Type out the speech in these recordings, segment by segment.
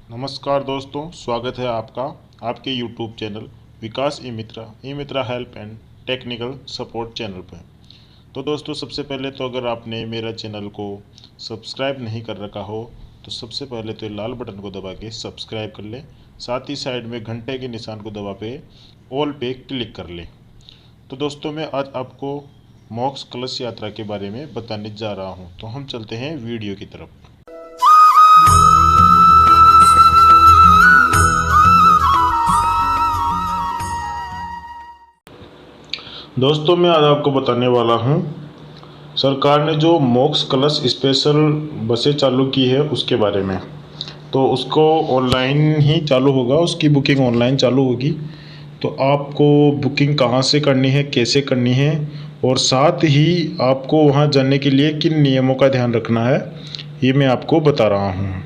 नमस्कार दोस्तों, स्वागत है आपका आपके YouTube channel Vikas E Mitra help and technical support channel पर। तो दोस्तों, सबसे पहले तो अगर आपने मेरा चैनल को सब्सक्राइब नहीं कर रखा हो तो सबसे पहले तो लाल बटन को दबा के सब्सक्राइब कर ले। साथ ही साइड में घंटे के निशान को दबा पे ऑल पे क्लिक कर ले। तो दोस्तों, मैं आज आपको मोक्ष कलश यात्रा के बारे में बताने जा रहा हूँ। तो हम चलते हैं वीडियो की तरफ। दोस्तों, मैं आज आपको बताने वाला हूँ सरकार ने जो मोक्ष कलश स्पेशल बसें चालू की है उसके बारे में। तो उसको ऑनलाइन ही चालू होगा, उसकी बुकिंग ऑनलाइन चालू होगी। तो आपको बुकिंग कहाँ से करनी है, कैसे करनी है, और साथ ही आपको वहाँ जाने के लिए किन नियमों का ध्यान रखना है, ये मैं आपको बता रहा हूँ।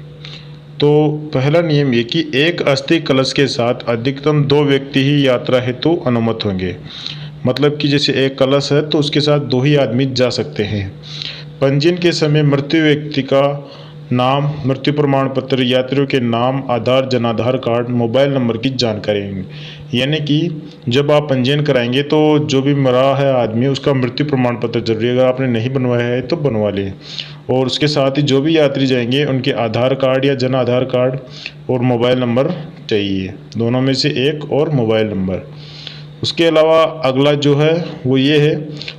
तो पहला नियम ये कि एक अस्थि कलश के साथ अधिकतम 2 व्यक्ति ही यात्रा हेतु अनुमत होंगे। मतलब कि जैसे एक कलश है तो उसके साथ 2 ही आदमी जा सकते हैं। पंजीयन के समय मृत्यु व्यक्ति का नाम, मृत्यु प्रमाण पत्र, यात्रियों के नाम, आधार, जनाधार कार्ड, मोबाइल नंबर की जानकारी। यानी कि जब आप पंजीयन कराएंगे तो जो भी मरा है आदमी, उसका मृत्यु प्रमाण पत्र जरूरी है। अगर आपने नहीं बनवाया है तो बनवा लें। और उसके साथ ही जो भी यात्री जाएंगे उनके आधार कार्ड या जन आधार कार्ड और मोबाइल नंबर चाहिए, दोनों में से एक, और मोबाइल नंबर। उसके अलावा अगला जो है वो ये है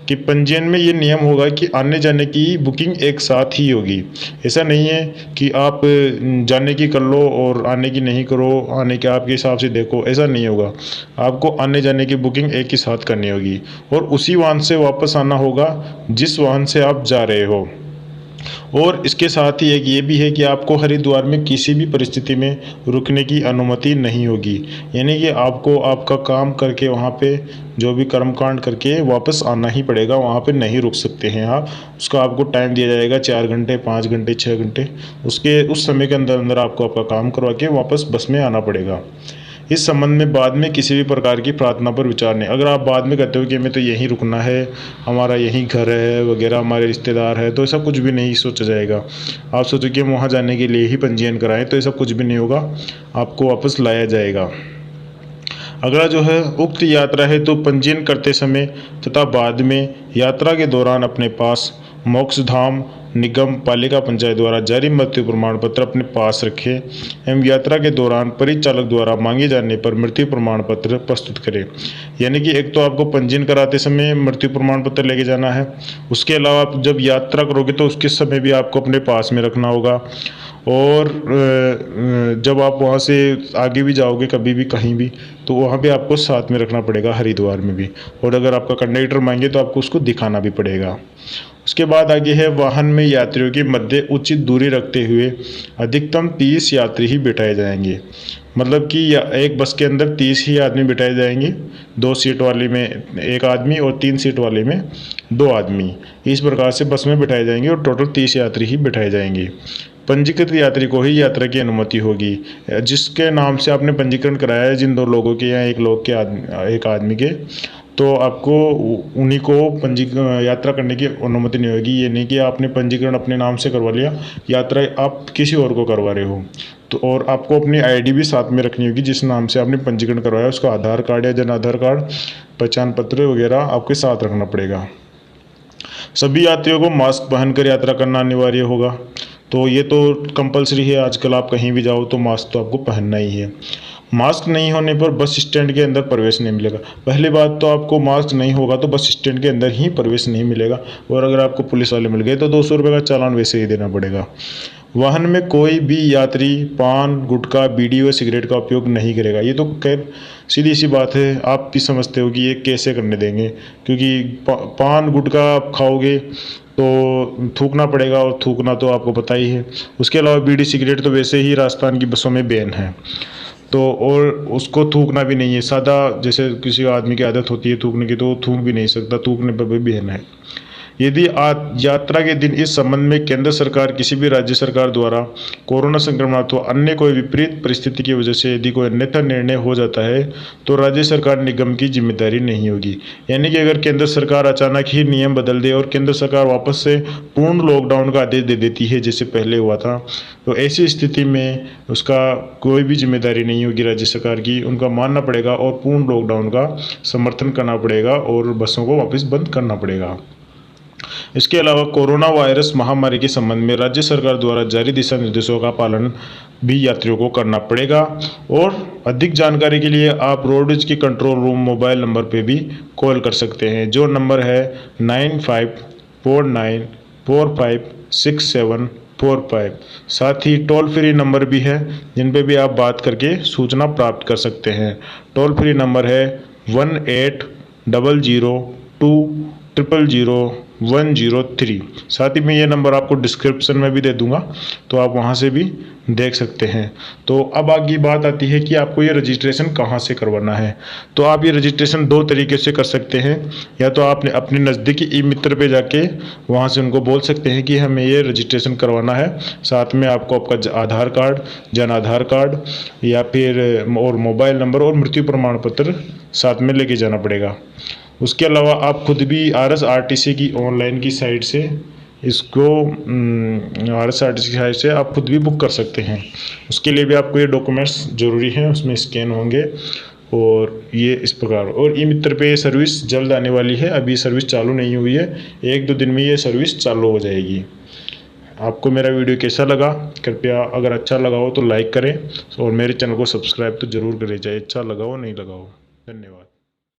कि पंजीयन में ये नियम होगा कि आने जाने की बुकिंग एक साथ ही होगी। ऐसा नहीं है कि आप जाने की कर लो और आने की नहीं करो, आने के आपके हिसाब से देखो, ऐसा नहीं होगा। आपको आने जाने की बुकिंग एक ही साथ करनी होगी और उसी वाहन से वापस आना होगा जिस वाहन से आप जा रहे हो। और इसके साथ ही एक ये भी है कि आपको हरिद्वार में किसी भी परिस्थिति में रुकने की अनुमति नहीं होगी। यानी कि आपको आपका काम करके वहाँ पे जो भी कर्मकांड करके वापस आना ही पड़ेगा, वहाँ पे नहीं रुक सकते हैं आप। उसका आपको टाइम दिया जाएगा 4 घंटे, 5 घंटे, 6 घंटे। उस समय के अंदर अंदर आपको आपका काम करवा के वापस बस में आना पड़ेगा। इस संबंध में बाद में किसी भी प्रकार की प्रार्थना पर विचार नहीं। अगर आप बाद में कहते हो कि हमें तो यहीं रुकना है, हमारा यहीं घर है वगैरह, हमारे रिश्तेदार है, तो ऐसा कुछ भी नहीं सोचा जाएगा। आप सोचो कि हम वहाँ जाने के लिए ही पंजीयन कराएं, तो ऐसा कुछ भी नहीं होगा, आपको वापस लाया जाएगा। अगला जो है, उक्त यात्रा है तो पंजीयन करते समय तथा बाद में यात्रा के दौरान अपने पास मोक्षधाम निगम पालिका पंचायत द्वारा जारी मृत्यु प्रमाण पत्र अपने पास रखें एवं यात्रा के दौरान परिचालक द्वारा मांगे जाने पर मृत्यु प्रमाण पत्र प्रस्तुत करें। यानी कि एक तो आपको पंजीयन कराते समय मृत्यु प्रमाण पत्र लेके जाना है, उसके अलावा आप जब यात्रा करोगे तो उसके समय भी आपको अपने पास में रखना होगा। और जब आप वहाँ से आगे भी जाओगे कभी भी कहीं भी, तो वहाँ भी आपको साथ में रखना पड़ेगा, हरिद्वार में भी। और अगर आपका कंडक्टर मांगे तो आपको उसको दिखाना भी पड़ेगा। उसके बाद आगे है, वाहन में यात्रियों के मध्य उचित दूरी रखते हुए अधिकतम 30 यात्री ही बिठाए जाएंगे। मतलब कि एक बस के अंदर 30 ही आदमी बिठाए जाएंगे, 2 सीट वाले में 1 आदमी और 3 सीट वाले में 2 आदमी। इस प्रकार से बस में बिठाए जाएंगे और टोटल 30 यात्री ही बिठाए जाएंगे। पंजीकृत यात्री को ही यात्रा की अनुमति होगी। जिसके नाम से आपने पंजीकरण कराया है, जिन 2 लोगों के या एक आदमी के, तो आपको उन्हीं को यात्रा करने की अनुमति नहीं होगी। ये नहीं कि आपने पंजीकरण अपने नाम से करवा लिया, यात्रा आप किसी और को करवा रहे हो। तो और आपको अपनी आईडी भी साथ में रखनी होगी, जिस नाम से आपने पंजीकरण करवाया उसका आधार कार्ड या जन आधार कार्ड, पहचान पत्र वगैरह आपके साथ रखना पड़ेगा। सभी यात्रियों को मास्क पहनकर यात्रा करना अनिवार्य होगा। तो ये तो कंपलसरी है, आजकल आप कहीं भी जाओ तो मास्क तो आपको पहनना ही है। मास्क नहीं होने पर बस स्टैंड के अंदर प्रवेश नहीं मिलेगा। पहली बात तो आपको मास्क नहीं होगा तो बस स्टैंड के अंदर ही प्रवेश नहीं मिलेगा। और अगर आपको पुलिस वाले मिल गए तो 200 रुपये का चालान वैसे ही देना पड़ेगा। वाहन में कोई भी यात्री पान, गुटखा, बीड़ी व सिगरेट का उपयोग नहीं करेगा। ये तो खैर सीधी सी बात है, आप भी समझते हो कि ये कैसे करने देंगे, क्योंकि पान गुटखा आप खाओगे तो थूकना पड़ेगा, और थूकना तो आपको पता ही है। उसके अलावा बीड़ी सिगरेट तो वैसे ही राजस्थान की बसों में बैन है, तो और उसको थूकना भी नहीं है। सादा जैसे किसी आदमी की आदत होती है थूकने की, तो वो थूक भी नहीं सकता, थूकने पर भी बैन है। यदि यात्रा के दिन इस संबंध में केंद्र सरकार किसी भी राज्य सरकार द्वारा कोरोना संक्रमण अथवा अन्य कोई विपरीत परिस्थिति की वजह से यदि कोई अन्यथा निर्णय हो जाता है तो राज्य सरकार निगम की जिम्मेदारी नहीं होगी। यानी कि अगर केंद्र सरकार अचानक ही नियम बदल दे और केंद्र सरकार वापस से पूर्ण लॉकडाउन का आदेश दे देती है जैसे पहले हुआ था, तो ऐसी स्थिति में उसका कोई भी जिम्मेदारी नहीं होगी राज्य सरकार की। उनका मानना पड़ेगा और पूर्ण लॉकडाउन का समर्थन करना पड़ेगा और बसों को वापस बंद करना पड़ेगा। इसके अलावा कोरोना वायरस महामारी के संबंध में राज्य सरकार द्वारा जारी दिशा निर्देशों का पालन भी यात्रियों को करना पड़ेगा। और अधिक जानकारी के लिए आप रोडवेज के कंट्रोल रूम मोबाइल नंबर पे भी कॉल कर सकते हैं, जो नंबर है 9549456745। साथ ही टोल फ्री नंबर भी है जिन पे भी आप बात करके सूचना प्राप्त कर सकते हैं। टोल फ्री नंबर है 1800200103। साथ ही मैं ये नंबर आपको डिस्क्रिप्शन में भी दे दूंगा, तो आप वहाँ से भी देख सकते हैं। तो अब आगे बात आती है कि आपको ये रजिस्ट्रेशन कहाँ से करवाना है। तो आप ये रजिस्ट्रेशन दो तरीके से कर सकते हैं। या तो आपने अपने नज़दीकी ई मित्र पे जाके वहाँ से उनको बोल सकते हैं कि हमें ये रजिस्ट्रेशन करवाना है, साथ में आपको आपका आधार कार्ड, जन आधार कार्ड या फिर और मोबाइल नंबर और मृत्यु प्रमाण पत्र साथ में लेके जाना पड़ेगा। उसके अलावा आप खुद भी RSRTC की ऑनलाइन की साइट से इसको RSRTC की साइट से आप खुद भी बुक कर सकते हैं। उसके लिए भी आपको ये डॉक्यूमेंट्स ज़रूरी हैं, उसमें स्कैन होंगे। और ये इस प्रकार, और ई मित्र पे ये सर्विस जल्द आने वाली है, अभी सर्विस चालू नहीं हुई है, 1-2 दिन में ये सर्विस चालू हो जाएगी। आपको मेरा वीडियो कैसा लगा, कृपया अगर अच्छा लगा हो तो लाइक करें और मेरे चैनल को सब्सक्राइब तो ज़रूर करें, चाहे अच्छा लगा हो नहीं लगा हो। धन्यवाद।